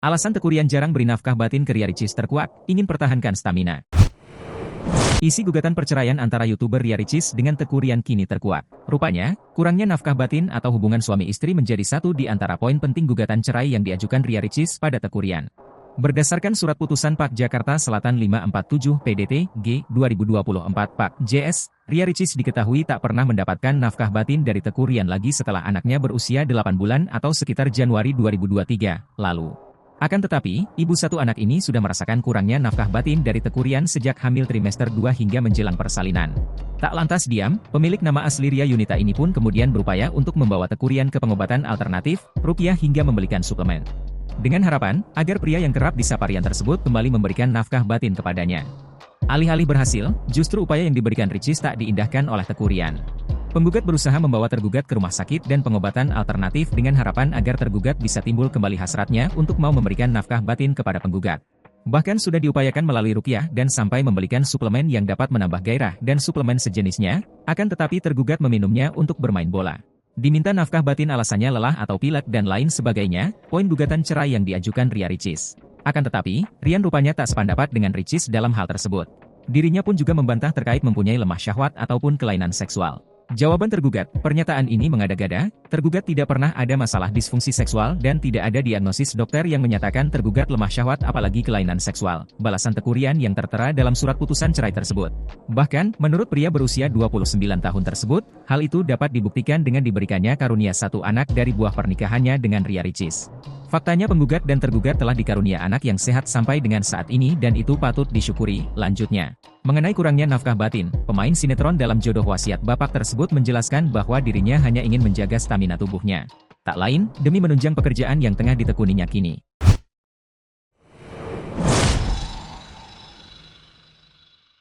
Alasan Teuku Ryan jarang beri nafkah batin ke Ria Ricis terkuak, ingin pertahankan stamina. Isi gugatan perceraian antara YouTuber Ria Ricis dengan Teuku Ryan kini terkuak. Rupanya, kurangnya nafkah batin atau hubungan suami istri menjadi satu di antara poin penting gugatan cerai yang diajukan Ria Ricis pada Teuku Ryan. Berdasarkan surat putusan PAK Jakarta Selatan 547 PDT G 2024 PAK JS, Ria Ricis diketahui tak pernah mendapatkan nafkah batin dari Teuku Ryan lagi setelah anaknya berusia 8 bulan atau sekitar Januari 2023 lalu. Akan tetapi, ibu satu anak ini sudah merasakan kurangnya nafkah batin dari Teuku Ryan sejak hamil trimester 2 hingga menjelang persalinan. Tak lantas diam, pemilik nama asli Ria Yunita ini pun kemudian berupaya untuk membawa Teuku Ryan ke pengobatan alternatif, rupiah hingga membelikan suplemen. Dengan harapan, agar pria yang kerap disapa Ryan tersebut kembali memberikan nafkah batin kepadanya. Alih-alih berhasil, justru upaya yang diberikan Ricis tak diindahkan oleh Teuku Ryan. Penggugat berusaha membawa tergugat ke rumah sakit dan pengobatan alternatif dengan harapan agar tergugat bisa timbul kembali hasratnya untuk mau memberikan nafkah batin kepada penggugat. Bahkan sudah diupayakan melalui ruqyah dan sampai membelikan suplemen yang dapat menambah gairah dan suplemen sejenisnya, akan tetapi tergugat meminumnya untuk bermain bola. Diminta nafkah batin alasannya lelah atau pilek dan lain sebagainya, poin gugatan cerai yang diajukan Ria Ricis. Akan tetapi, Ryan rupanya tak sependapat dengan Ricis dalam hal tersebut. Dirinya pun juga membantah terkait mempunyai lemah syahwat ataupun kelainan seksual. Jawaban tergugat, pernyataan ini mengada-gada, tergugat tidak pernah ada masalah disfungsi seksual dan tidak ada diagnosis dokter yang menyatakan tergugat lemah syahwat apalagi kelainan seksual, balasan Teuku Ryan yang tertera dalam surat putusan cerai tersebut. Bahkan, menurut pria berusia 29 tahun tersebut, hal itu dapat dibuktikan dengan diberikannya karunia satu anak dari buah pernikahannya dengan Ria Ricis. Faktanya penggugat dan tergugat telah dikarunia anak yang sehat sampai dengan saat ini dan itu patut disyukuri, lanjutnya. Mengenai kurangnya nafkah batin, pemain sinetron dalam Jodoh Wasiat Bapak tersebut menjelaskan bahwa dirinya hanya ingin menjaga stamina tubuhnya. Tak lain, demi menunjang pekerjaan yang tengah ditekuninya kini.